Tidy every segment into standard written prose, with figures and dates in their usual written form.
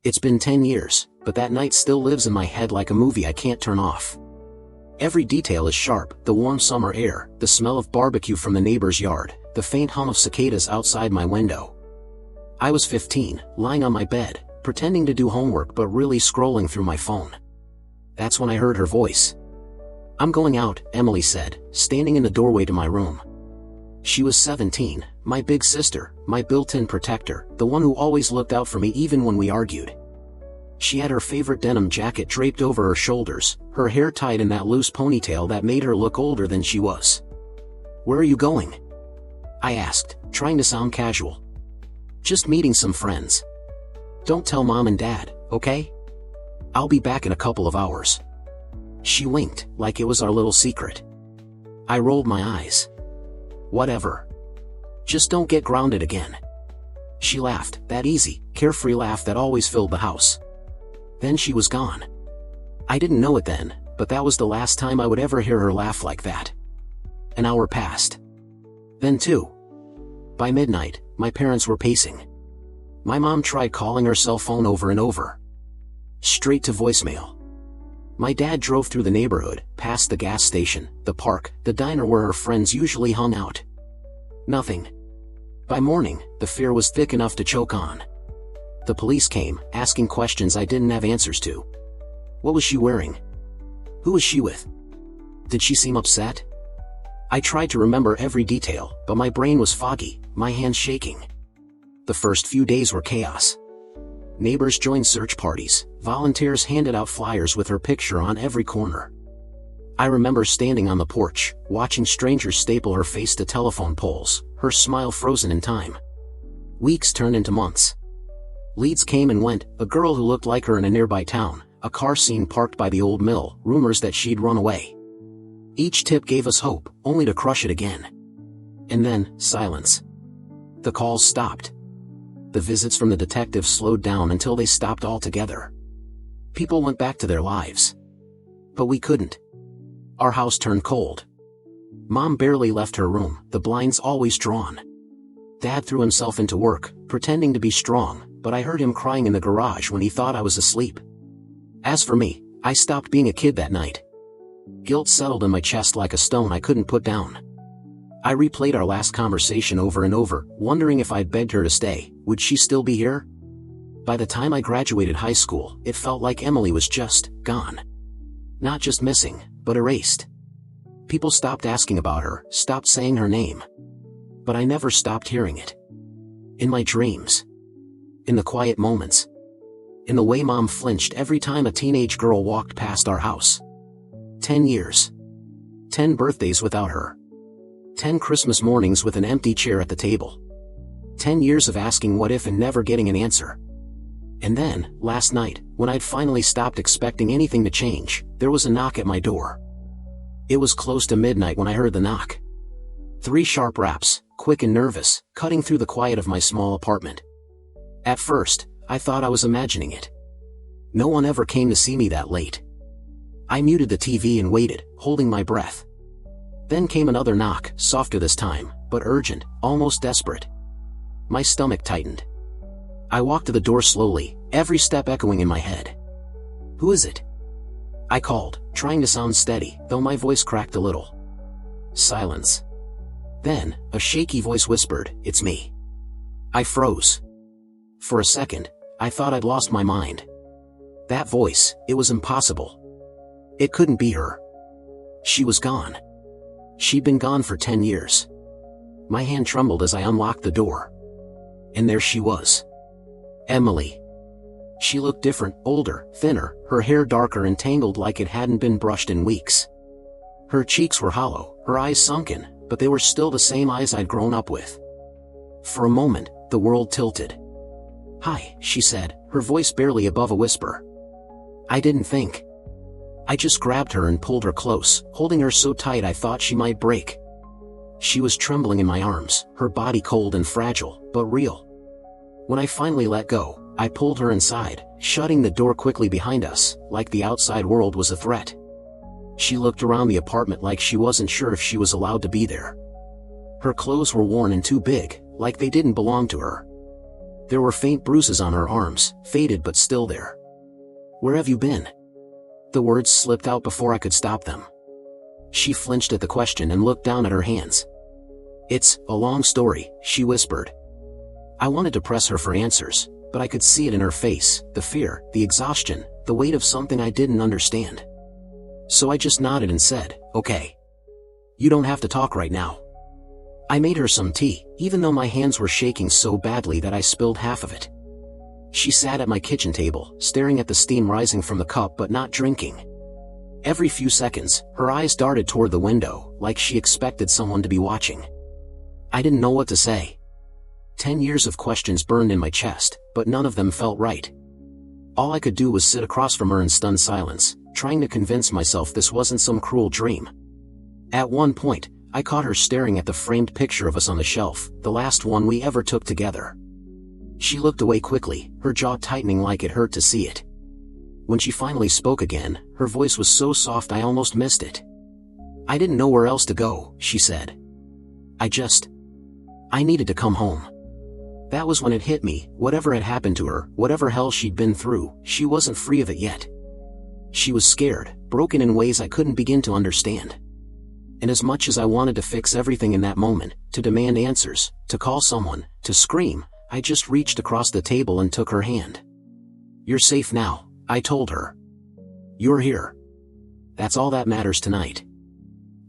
It's been 10 years, but that night still lives in my head like a movie I can't turn off. Every detail is sharp: the warm summer air, the smell of barbecue from the neighbor's yard, the faint hum of cicadas outside my window. I was 15, lying on my bed, pretending to do homework but really scrolling through my phone. That's when I heard her voice. "I'm going out," Emily said, standing in the doorway to my room. She was 17, my big sister, my built-in protector, the one who always looked out for me even when we argued. She had her favorite denim jacket draped over her shoulders, her hair tied in that loose ponytail that made her look older than she was. "Where are you going?" I asked, trying to sound casual. "Just meeting some friends. Don't tell Mom and Dad, okay? I'll be back in a couple of hours." She winked, like it was our little secret. I rolled my eyes. "Whatever. Just don't get grounded again." She laughed, that easy, carefree laugh that always filled the house. Then she was gone. I didn't know it then, but that was the last time I would ever hear her laugh like that. An hour passed. Then 2. By midnight, my parents were pacing. My mom tried calling her cell phone over and over. Straight to voicemail. My dad drove through the neighborhood, past the gas station, the park, the diner where her friends usually hung out. Nothing. By morning, the fear was thick enough to choke on. The police came, asking questions I didn't have answers to. What was she wearing? Who was she with? Did she seem upset? I tried to remember every detail, but my brain was foggy, my hands shaking. The first few days were chaos. Neighbors joined search parties, volunteers handed out flyers with her picture on every corner. I remember standing on the porch, watching strangers staple her face to telephone poles, her smile frozen in time. Weeks turned into months. Leads came and went: a girl who looked like her in a nearby town, a car seen parked by the old mill, rumors that she'd run away. Each tip gave us hope, only to crush it again. And then, silence. The calls stopped. The visits from the detectives slowed down until they stopped altogether. People went back to their lives. But we couldn't. Our house turned cold. Mom barely left her room, the blinds always drawn. Dad threw himself into work, pretending to be strong, but I heard him crying in the garage when he thought I was asleep. As for me, I stopped being a kid that night. Guilt settled in my chest like a stone I couldn't put down. I replayed our last conversation over and over, wondering if I'd begged her to stay, would she still be here? By the time I graduated high school, it felt like Emily was just gone. Not just missing, but erased. People stopped asking about her, stopped saying her name. But I never stopped hearing it. In my dreams. In the quiet moments. In the way Mom flinched every time a teenage girl walked past our house. 10 years. 10 birthdays without her. 10 Christmas mornings with an empty chair at the table. 10 years of asking what if and never getting an answer. And then, last night, when I'd finally stopped expecting anything to change, there was a knock at my door. It was close to midnight when I heard the knock. 3 sharp raps, quick and nervous, cutting through the quiet of my small apartment. At first, I thought I was imagining it. No one ever came to see me that late. I muted the TV and waited, holding my breath. Then came another knock, softer this time, but urgent, almost desperate. My stomach tightened. I walked to the door slowly, every step echoing in my head. "Who is it?" I called, trying to sound steady, though my voice cracked a little. Silence. Then, a shaky voice whispered, "It's me." I froze. For a second, I thought I'd lost my mind. That voice, it was impossible. It couldn't be her. She was gone. She'd been gone for 10 years. My hand trembled as I unlocked the door. And there she was. Emily. She looked different, older, thinner, her hair darker and tangled like it hadn't been brushed in weeks. Her cheeks were hollow, her eyes sunken, but they were still the same eyes I'd grown up with. For a moment, the world tilted. "Hi," she said, her voice barely above a whisper. I didn't think. I just grabbed her and pulled her close, holding her so tight I thought she might break. She was trembling in my arms, her body cold and fragile, but real. When I finally let go, I pulled her inside, shutting the door quickly behind us, like the outside world was a threat. She looked around the apartment like she wasn't sure if she was allowed to be there. Her clothes were worn and too big, like they didn't belong to her. There were faint bruises on her arms, faded but still there. "Where have you been?" The words slipped out before I could stop them. She flinched at the question and looked down at her hands. "It's a long story," she whispered. I wanted to press her for answers, but I could see it in her face, the fear, the exhaustion, the weight of something I didn't understand. So I just nodded and said, "Okay. You don't have to talk right now." I made her some tea, even though my hands were shaking so badly that I spilled half of it. She sat at my kitchen table, staring at the steam rising from the cup but not drinking. Every few seconds, her eyes darted toward the window, like she expected someone to be watching. I didn't know what to say. 10 years of questions burned in my chest, but none of them felt right. All I could do was sit across from her in stunned silence, trying to convince myself this wasn't some cruel dream. At one point, I caught her staring at the framed picture of us on the shelf, the last one we ever took together. She looked away quickly, her jaw tightening like it hurt to see it. When she finally spoke again, her voice was so soft I almost missed it. "I didn't know where else to go," she said. I needed to come home." That was when it hit me, whatever had happened to her, whatever hell she'd been through, she wasn't free of it yet. She was scared, broken in ways I couldn't begin to understand. And as much as I wanted to fix everything in that moment, to demand answers, to call someone, to scream, I just reached across the table and took her hand. "You're safe now," I told her. "You're here. That's all that matters tonight."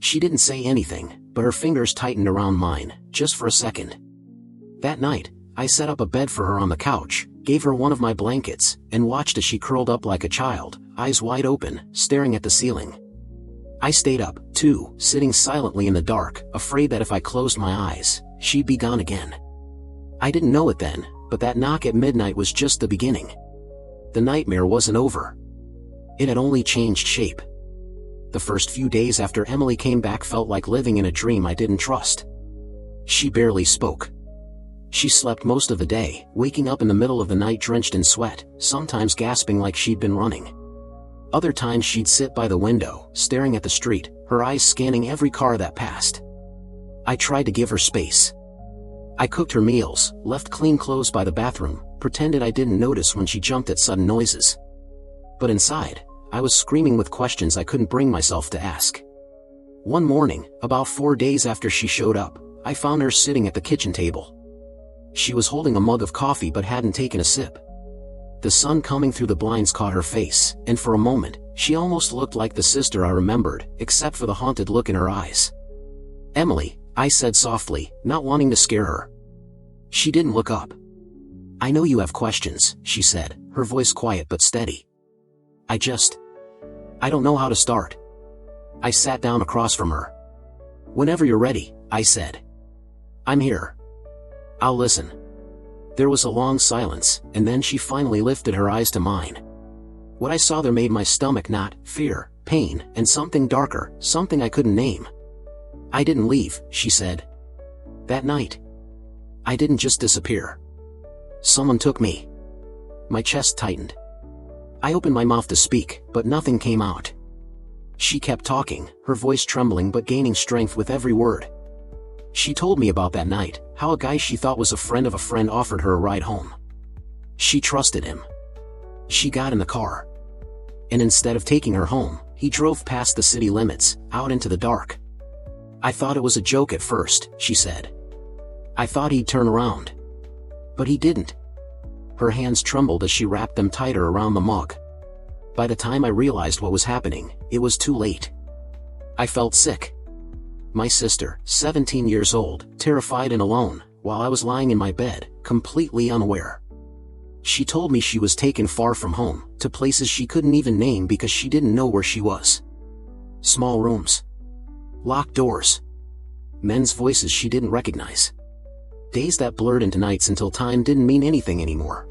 She didn't say anything, but her fingers tightened around mine, just for a second. That night, I set up a bed for her on the couch, gave her one of my blankets, and watched as she curled up like a child, eyes wide open, staring at the ceiling. I stayed up, too, sitting silently in the dark, afraid that if I closed my eyes, she'd be gone again. I didn't know it then, but that knock at midnight was just the beginning. The nightmare wasn't over. It had only changed shape. The first few days after Emily came back felt like living in a dream I didn't trust. She barely spoke. She slept most of the day, waking up in the middle of the night drenched in sweat, sometimes gasping like she'd been running. Other times she'd sit by the window, staring at the street, her eyes scanning every car that passed. I tried to give her space. I cooked her meals, left clean clothes by the bathroom, pretended I didn't notice when she jumped at sudden noises. But inside, I was screaming with questions I couldn't bring myself to ask. One morning, about 4 days after she showed up, I found her sitting at the kitchen table. She was holding a mug of coffee but hadn't taken a sip. The sun coming through the blinds caught her face, and for a moment, she almost looked like the sister I remembered, except for the haunted look in her eyes. "Emily," I said softly, not wanting to scare her. She didn't look up. "I know you have questions," she said, her voice quiet but steady. I don't know how to start." I sat down across from her. "Whenever you're ready," I said. "I'm here. I'll listen." There was a long silence, and then she finally lifted her eyes to mine. What I saw there made my stomach knot, fear, pain, and something darker, something I couldn't name. "I didn't leave," she said. "That night. I didn't just disappear. Someone took me." My chest tightened. I opened my mouth to speak, but nothing came out. She kept talking, her voice trembling but gaining strength with every word. She told me about that night, how a guy she thought was a friend of a friend offered her a ride home. She trusted him. She got in the car. And instead of taking her home, he drove past the city limits, out into the dark. "I thought it was a joke at first," she said. "I thought he'd turn around. But he didn't." Her hands trembled as she wrapped them tighter around the mug. By the time I realized what was happening, it was too late. I felt sick. My sister, 17 years old, terrified and alone, while I was lying in my bed, completely unaware. She told me she was taken far from home, to places she couldn't even name because she didn't know where she was. Small rooms. Locked doors. Men's voices she didn't recognize. Days that blurred into nights until time didn't mean anything anymore.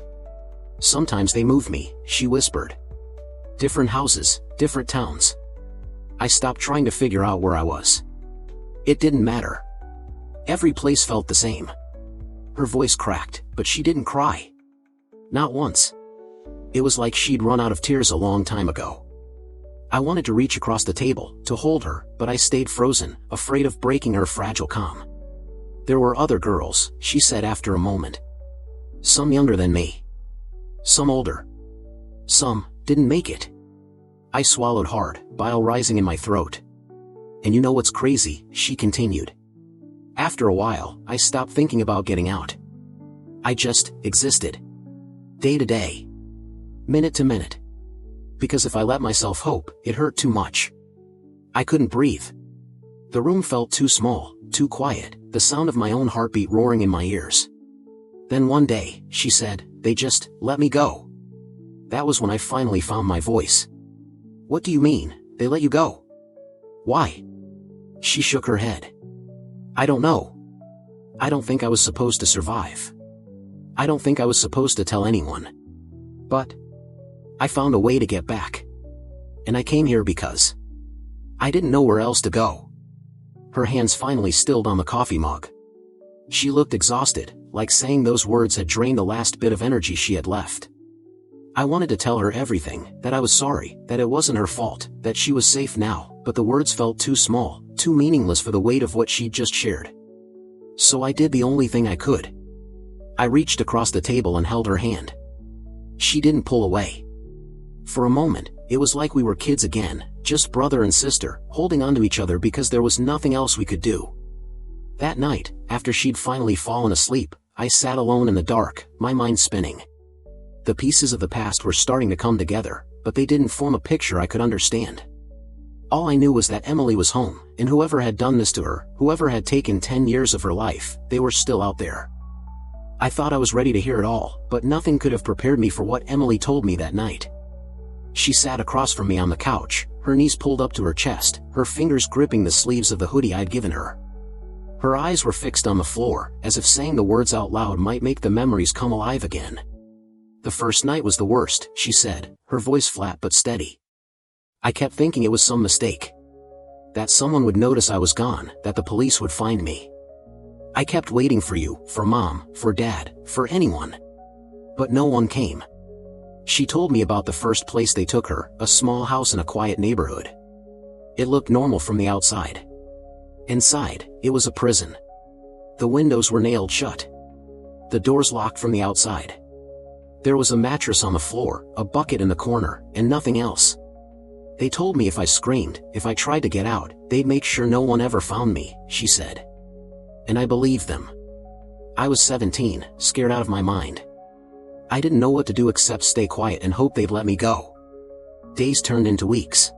"Sometimes they move me," she whispered. "Different houses, different towns." I stopped trying to figure out where I was. It didn't matter. Every place felt the same. Her voice cracked, but she didn't cry. Not once. It was like she'd run out of tears a long time ago. I wanted to reach across the table, to hold her, but I stayed frozen, afraid of breaking her fragile calm. "There were other girls," she said after a moment. Some younger than me. Some older. Some didn't make it. I swallowed hard, bile rising in my throat. And you know what's crazy, she continued. After a while, I stopped thinking about getting out. I just existed. Day to day. Minute to minute. Because if I let myself hope, it hurt too much. I couldn't breathe. The room felt too small, too quiet, the sound of my own heartbeat roaring in my ears. Then one day, she said, they just let me go. That was when I finally found my voice. What do you mean, they let you go? Why? She shook her head. I don't know. I don't think I was supposed to survive. I don't think I was supposed to tell anyone. But I found a way to get back. And I came here because I didn't know where else to go. Her hands finally stilled on the coffee mug. She looked exhausted, like saying those words had drained the last bit of energy she had left. I wanted to tell her everything, that I was sorry, that it wasn't her fault, that she was safe now, but the words felt too small, too meaningless for the weight of what she'd just shared. So I did the only thing I could. I reached across the table and held her hand. She didn't pull away. For a moment, it was like we were kids again, just brother and sister, holding onto each other because there was nothing else we could do. That night, after she'd finally fallen asleep, I sat alone in the dark, my mind spinning. The pieces of the past were starting to come together, but they didn't form a picture I could understand. All I knew was that Emily was home, and whoever had done this to her, whoever had taken 10 years of her life, they were still out there. I thought I was ready to hear it all, but nothing could have prepared me for what Emily told me that night. She sat across from me on the couch, her knees pulled up to her chest, her fingers gripping the sleeves of the hoodie I'd given her. Her eyes were fixed on the floor, as if saying the words out loud might make the memories come alive again. The first night was the worst, she said, her voice flat but steady. I kept thinking it was some mistake. That someone would notice I was gone, that the police would find me. I kept waiting for you, for Mom, for Dad, for anyone. But no one came. She told me about the first place they took her, a small house in a quiet neighborhood. It looked normal from the outside. Inside, it was a prison. The windows were nailed shut. The doors locked from the outside. There was a mattress on the floor, a bucket in the corner, and nothing else. They told me if I screamed, if I tried to get out, they'd make sure no one ever found me, she said. And I believed them. I was 17, scared out of my mind. I didn't know what to do except stay quiet and hope they'd let me go. Days turned into weeks.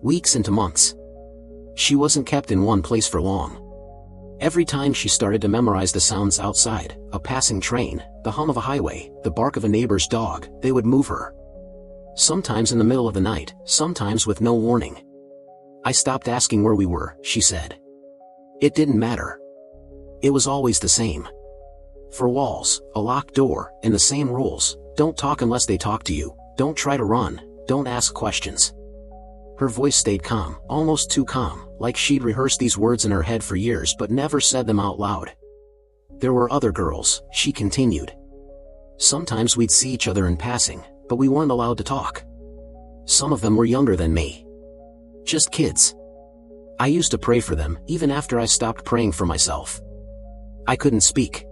Weeks into months. She wasn't kept in one place for long. Every time she started to memorize the sounds outside, a passing train, the hum of a highway, the bark of a neighbor's dog, they would move her. Sometimes in the middle of the night, sometimes with no warning. I stopped asking where we were, she said. It didn't matter. It was always the same. 4 walls, a locked door, and the same rules: don't talk unless they talk to you, don't try to run, don't ask questions. Her voice stayed calm, almost too calm, like she'd rehearsed these words in her head for years but never said them out loud. There were other girls, she continued. Sometimes we'd see each other in passing, but we weren't allowed to talk. Some of them were younger than me. Just kids. I used to pray for them, even after I stopped praying for myself. I couldn't speak.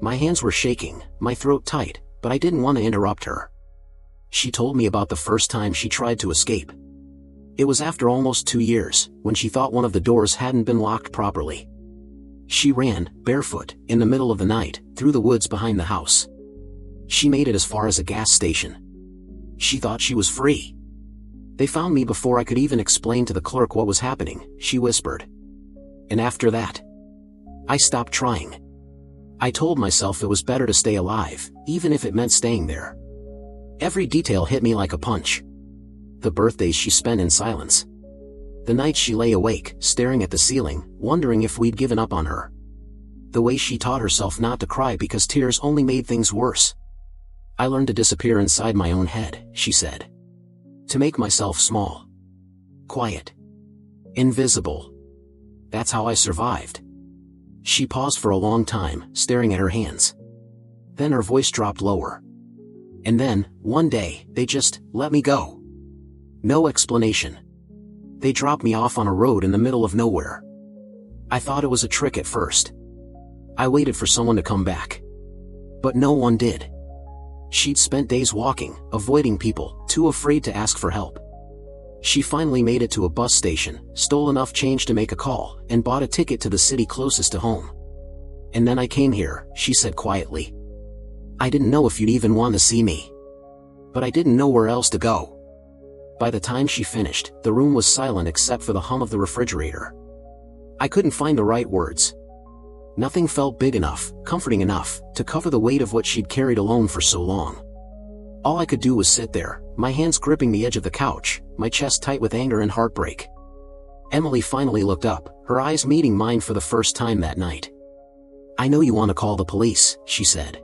My hands were shaking, my throat tight, but I didn't want to interrupt her. She told me about the first time she tried to escape. It was after almost 2 years, when she thought one of the doors hadn't been locked properly. She ran, barefoot, in the middle of the night, through the woods behind the house. She made it as far as a gas station. She thought she was free. They found me before I could even explain to the clerk what was happening, she whispered. And after that, I stopped trying. I told myself it was better to stay alive, even if it meant staying there. Every detail hit me like a punch. The birthdays she spent in silence. The nights she lay awake, staring at the ceiling, wondering if we'd given up on her. The way she taught herself not to cry because tears only made things worse. I learned to disappear inside my own head, she said. To make myself small. Quiet. Invisible. That's how I survived. She paused for a long time, staring at her hands. Then her voice dropped lower. And then, one day, they just let me go. No explanation. They dropped me off on a road in the middle of nowhere. I thought it was a trick at first. I waited for someone to come back. But no one did. She'd spent days walking, avoiding people, too afraid to ask for help. She finally made it to a bus station, stole enough change to make a call, and bought a ticket to the city closest to home. "And then I came here," she said quietly. "I didn't know if you'd even want to see me. But I didn't know where else to go." By the time she finished, the room was silent except for the hum of the refrigerator. I couldn't find the right words. Nothing felt big enough, comforting enough, to cover the weight of what she'd carried alone for so long. All I could do was sit there, my hands gripping the edge of the couch, my chest tight with anger and heartbreak. Emily finally looked up, her eyes meeting mine for the first time that night. "I know you want to call the police," she said.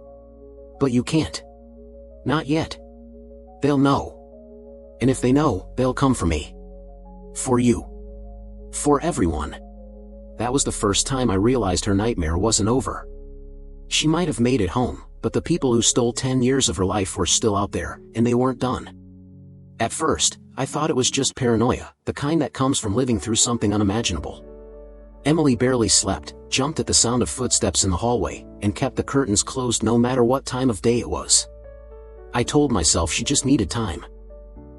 "But you can't. Not yet. They'll know. And if they know, they'll come for me. For you. For everyone." That was the first time I realized her nightmare wasn't over. She might have made it home, but the people who stole 10 years of her life were still out there, and they weren't done. At first, I thought it was just paranoia, the kind that comes from living through something unimaginable. Emily barely slept, jumped at the sound of footsteps in the hallway, and kept the curtains closed no matter what time of day it was. I told myself she just needed time.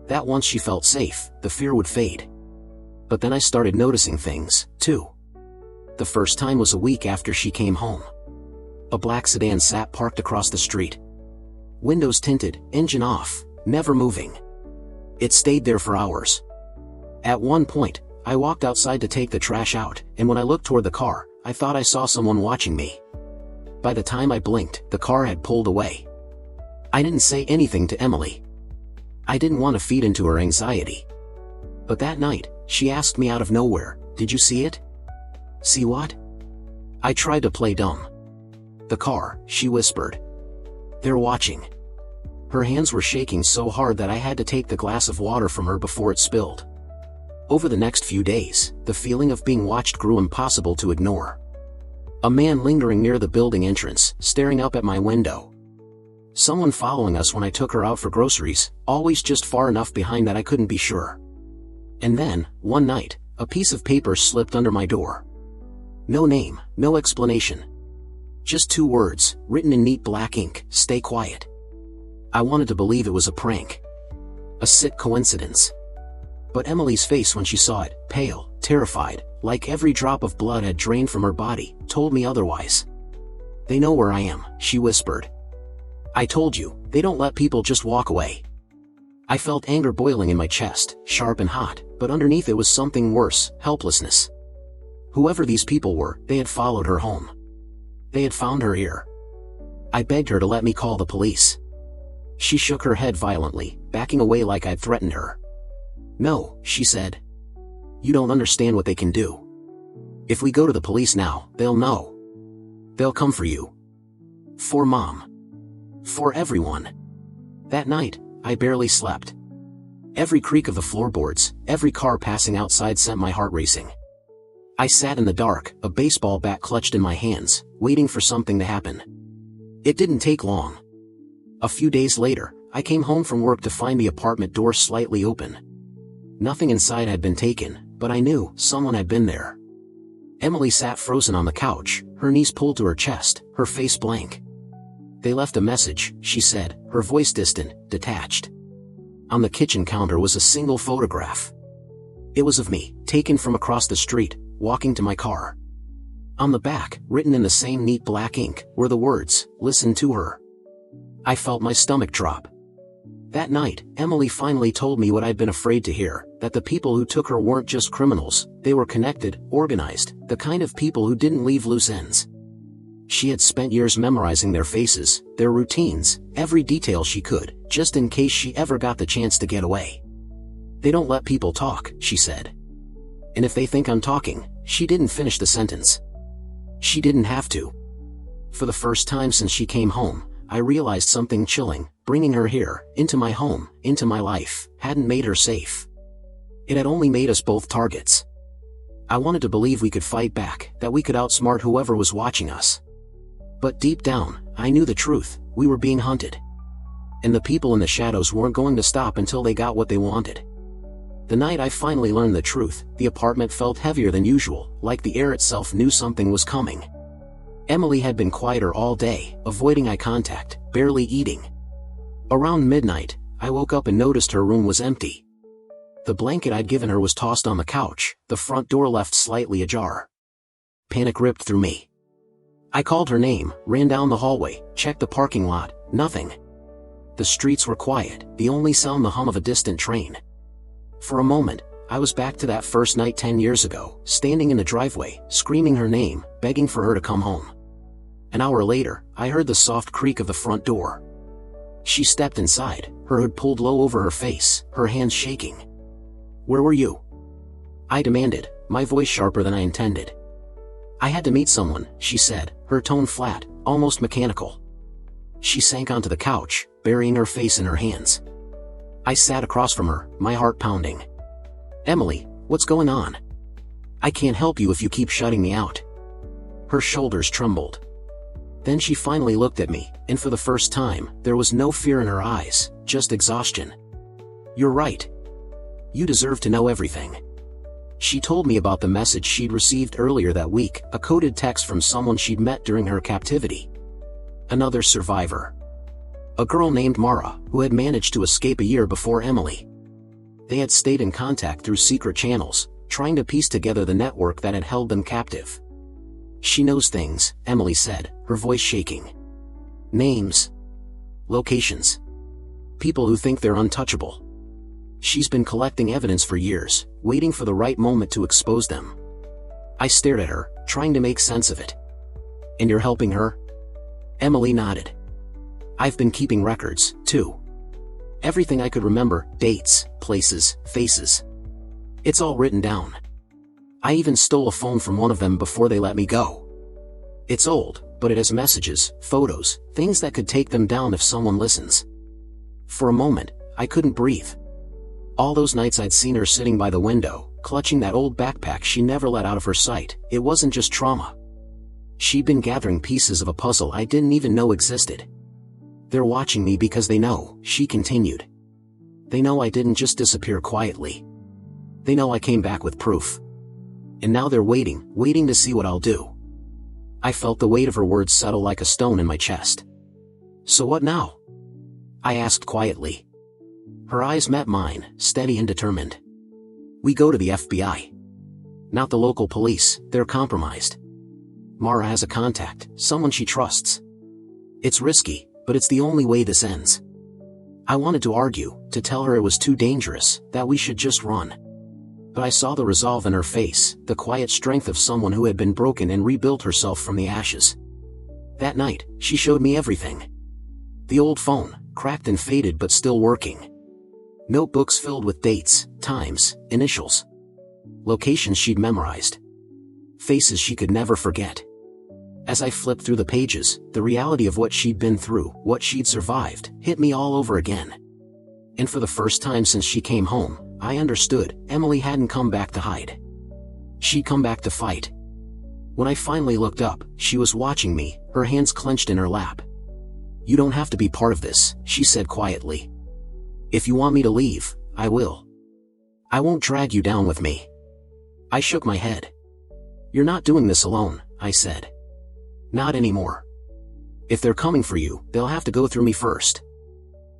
That once she felt safe, the fear would fade. But then I started noticing things, too. The first time was a week after she came home. A black sedan sat parked across the street. Windows tinted, engine off, never moving. It stayed there for hours. At one point, I walked outside to take the trash out, and when I looked toward the car, I thought I saw someone watching me. By the time I blinked, the car had pulled away. I didn't say anything to Emily. I didn't want to feed into her anxiety. But that night, she asked me out of nowhere, "Did you see it?" "See what?" I tried to play dumb. "The car," she whispered. "They're watching." Her hands were shaking so hard that I had to take the glass of water from her before it spilled. Over the next few days, the feeling of being watched grew impossible to ignore. A man lingering near the building entrance, staring up at my window. Someone following us when I took her out for groceries, always just far enough behind that I couldn't be sure. And then, one night, a piece of paper slipped under my door. No name, no explanation. Just 2 words, written in neat black ink, "Stay quiet." I wanted to believe it was a prank. A sick coincidence. But Emily's face when she saw it, pale, terrified, like every drop of blood had drained from her body, told me otherwise. "They know where I am," she whispered. "I told you, they don't let people just walk away." I felt anger boiling in my chest, sharp and hot, but underneath it was something worse, helplessness. Whoever these people were, they had followed her home. They had found her here. I begged her to let me call the police. She shook her head violently, backing away like I'd threatened her. "No," she said. "You don't understand what they can do. If we go to the police now, they'll know. They'll come for you. For Mom. For everyone." That night, I barely slept. Every creak of the floorboards, every car passing outside sent my heart racing. I sat in the dark, a baseball bat clutched in my hands, waiting for something to happen. It didn't take long. A few days later, I came home from work to find the apartment door slightly open. Nothing inside had been taken, but I knew someone had been there. Emily sat frozen on the couch, her knees pulled to her chest, her face blank. "They left a message," she said, her voice distant, detached. On the kitchen counter was a single photograph. It was of me, taken from across the street, walking to my car. On the back, written in the same neat black ink, were the words, "Listen to her." I felt my stomach drop. That night, Emily finally told me what I'd been afraid to hear, that the people who took her weren't just criminals, they were connected, organized, the kind of people who didn't leave loose ends. She had spent years memorizing their faces, their routines, every detail she could, just in case she ever got the chance to get away. "They don't let people talk," she said. "And if they think I'm talking," she didn't finish the sentence. She didn't have to. For the first time since she came home, I realized something chilling. Bringing her here, into my home, into my life, hadn't made her safe. It had only made us both targets. I wanted to believe we could fight back, that we could outsmart whoever was watching us. But deep down, I knew the truth, we were being hunted. And the people in the shadows weren't going to stop until they got what they wanted. The night I finally learned the truth, the apartment felt heavier than usual, like the air itself knew something was coming. Emily had been quieter all day, avoiding eye contact, barely eating. Around midnight, I woke up and noticed her room was empty. The blanket I'd given her was tossed on the couch, the front door left slightly ajar. Panic ripped through me. I called her name, ran down the hallway, checked the parking lot, nothing. The streets were quiet, the only sound the hum of a distant train. For a moment, I was back to that first night 10 years ago, standing in the driveway, screaming her name, begging for her to come home. An hour later, I heard the soft creak of the front door. She stepped inside, her hood pulled low over her face, her hands shaking. "Where were you?" I demanded, my voice sharper than I intended. "I had to meet someone," she said, her tone flat, almost mechanical. She sank onto the couch, burying her face in her hands. I sat across from her, my heart pounding. "Emily, what's going on? I can't help you if you keep shutting me out." Her shoulders trembled. Then she finally looked at me, and for the first time, there was no fear in her eyes, just exhaustion. "You're right. You deserve to know everything." She told me about the message she'd received earlier that week, a coded text from someone she'd met during her captivity. Another survivor. A girl named Mara, who had managed to escape a year before Emily. They had stayed in contact through secret channels, trying to piece together the network that had held them captive. "She knows things," Emily said, her voice shaking. "Names. Locations. People who think they're untouchable. She's been collecting evidence for years, waiting for the right moment to expose them." I stared at her, trying to make sense of it. "And you're helping her?" Emily nodded. "I've been keeping records, too. Everything I could remember, dates, places, faces. It's all written down. I even stole a phone from one of them before they let me go. It's old, but it has messages, photos, things that could take them down if someone listens." For a moment, I couldn't breathe. All those nights I'd seen her sitting by the window, clutching that old backpack she never let out of her sight, it wasn't just trauma. She'd been gathering pieces of a puzzle I didn't even know existed. "They're watching me because they know," she continued. "They know I didn't just disappear quietly. They know I came back with proof. And now they're waiting to see what I'll do." I felt the weight of her words settle like a stone in my chest. "So what now?" I asked quietly. Her eyes met mine, steady and determined. "We go to the FBI. Not the local police, they're compromised. Mara has a contact, someone she trusts. It's risky, but it's the only way this ends." I wanted to argue, to tell her it was too dangerous, that we should just run. But I saw the resolve in her face, the quiet strength of someone who had been broken and rebuilt herself from the ashes. That night, she showed me everything. The old phone, cracked and faded but still working. Notebooks filled with dates, times, initials. Locations she'd memorized. Faces she could never forget. As I flipped through the pages, the reality of what she'd been through, what she'd survived, hit me all over again. And for the first time since she came home, I understood, Emily hadn't come back to hide. She'd come back to fight. When I finally looked up, she was watching me, her hands clenched in her lap. "You don't have to be part of this," she said quietly. "If you want me to leave, I will. I won't drag you down with me." I shook my head. "You're not doing this alone," I said. "Not anymore. If they're coming for you, they'll have to go through me first."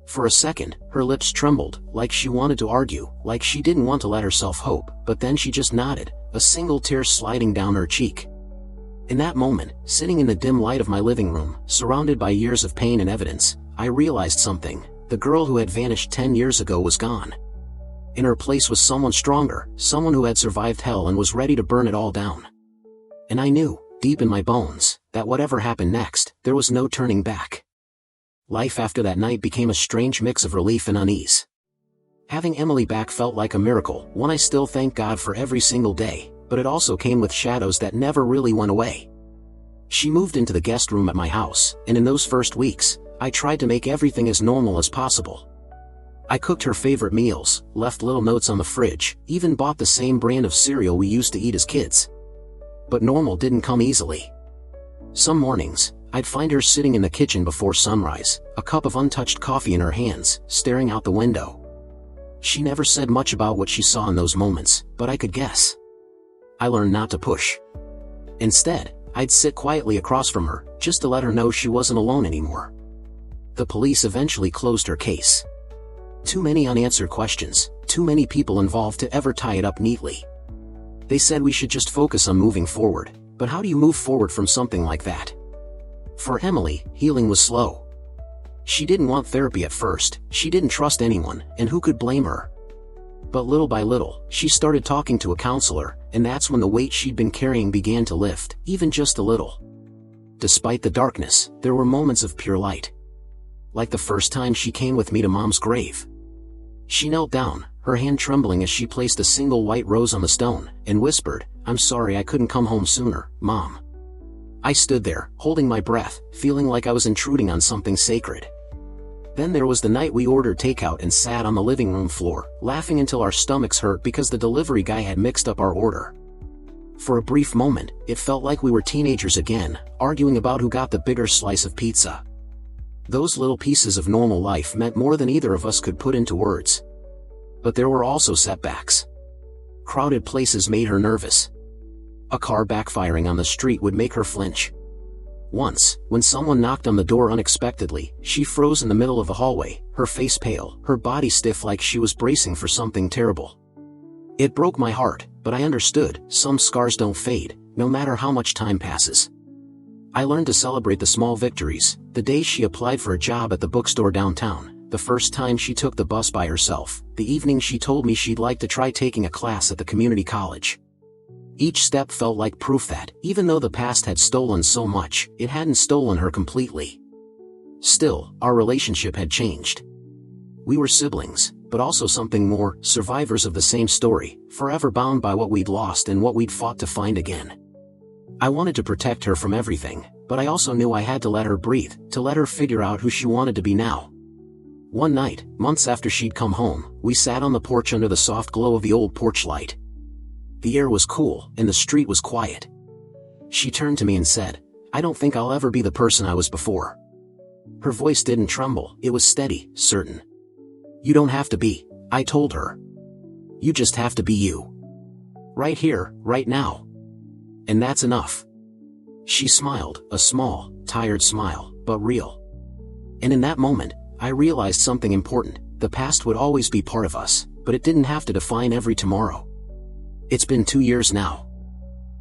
For a second, her lips trembled, like she wanted to argue, like she didn't want to let herself hope, but then she just nodded, a single tear sliding down her cheek. In that moment, sitting in the dim light of my living room, surrounded by years of pain and evidence, I realized something. The girl who had vanished 10 years ago was gone. In her place was someone stronger, someone who had survived hell and was ready to burn it all down. And I knew, deep in my bones, that whatever happened next, there was no turning back. Life after that night became a strange mix of relief and unease. Having Emily back felt like a miracle, one I still thank God for every single day, but it also came with shadows that never really went away. She moved into the guest room at my house, and in those first weeks, I tried to make everything as normal as possible. I cooked her favorite meals, left little notes on the fridge, even bought the same brand of cereal we used to eat as kids. But normal didn't come easily. Some mornings, I'd find her sitting in the kitchen before sunrise, a cup of untouched coffee in her hands, staring out the window. She never said much about what she saw in those moments, but I could guess. I learned not to push. Instead, I'd sit quietly across from her, just to let her know she wasn't alone anymore. The police eventually closed her case. Too many unanswered questions, too many people involved to ever tie it up neatly. They said we should just focus on moving forward, but how do you move forward from something like that? For Emily, healing was slow. She didn't want therapy at first, she didn't trust anyone, and who could blame her? But little by little, she started talking to a counselor, and that's when the weight she'd been carrying began to lift, even just a little. Despite the darkness, there were moments of pure light. Like the first time she came with me to Mom's grave. She knelt down, her hand trembling as she placed a single white rose on the stone, and whispered, "I'm sorry I couldn't come home sooner, Mom." I stood there, holding my breath, feeling like I was intruding on something sacred. Then there was the night we ordered takeout and sat on the living room floor, laughing until our stomachs hurt because the delivery guy had mixed up our order. For a brief moment, it felt like we were teenagers again, arguing about who got the bigger slice of pizza. Those little pieces of normal life meant more than either of us could put into words. But there were also setbacks. Crowded places made her nervous. A car backfiring on the street would make her flinch. Once, when someone knocked on the door unexpectedly, she froze in the middle of the hallway, her face pale, her body stiff like she was bracing for something terrible. It broke my heart, but I understood, some scars don't fade, no matter how much time passes. I learned to celebrate the small victories, the day she applied for a job at the bookstore downtown, the first time she took the bus by herself, the evening she told me she'd like to try taking a class at the community college. Each step felt like proof that, even though the past had stolen so much, it hadn't stolen her completely. Still, our relationship had changed. We were siblings, but also something more, survivors of the same story, forever bound by what we'd lost and what we'd fought to find again. I wanted to protect her from everything, but I also knew I had to let her breathe, to let her figure out who she wanted to be now. One night, months after she'd come home, we sat on the porch under the soft glow of the old porch light. The air was cool, and the street was quiet. She turned to me and said, "I don't think I'll ever be the person I was before." Her voice didn't tremble, it was steady, certain. "You don't have to be," I told her. "You just have to be you. Right here, right now. And that's enough." She smiled, a small, tired smile, but real. And in that moment, I realized something important. The past would always be part of us, but it didn't have to define every tomorrow. It's been 2 years now.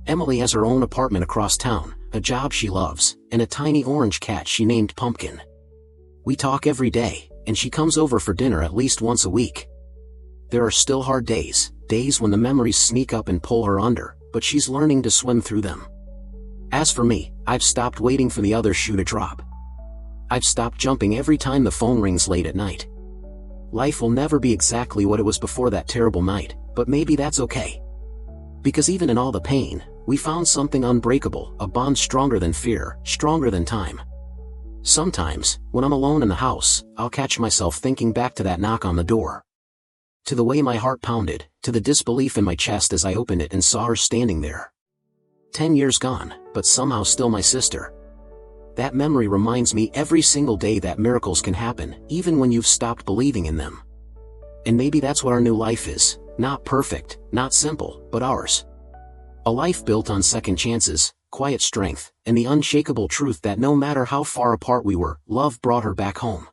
Emily has her own apartment across town, a job she loves, and a tiny orange cat she named Pumpkin. We talk every day, and she comes over for dinner at least once a week. There are still hard days, days when the memories sneak up and pull her under, but she's learning to swim through them. As for me, I've stopped waiting for the other shoe to drop. I've stopped jumping every time the phone rings late at night. Life will never be exactly what it was before that terrible night, but maybe that's okay. Because even in all the pain, we found something unbreakable, a bond stronger than fear, stronger than time. Sometimes, when I'm alone in the house, I'll catch myself thinking back to that knock on the door. To the way my heart pounded, to the disbelief in my chest as I opened it and saw her standing there. 10 years gone, but somehow still my sister. That memory reminds me every single day that miracles can happen, even when you've stopped believing in them. And maybe that's what our new life is. Not perfect, not simple, but ours. A life built on second chances, quiet strength, and the unshakable truth that no matter how far apart we were, love brought her back home.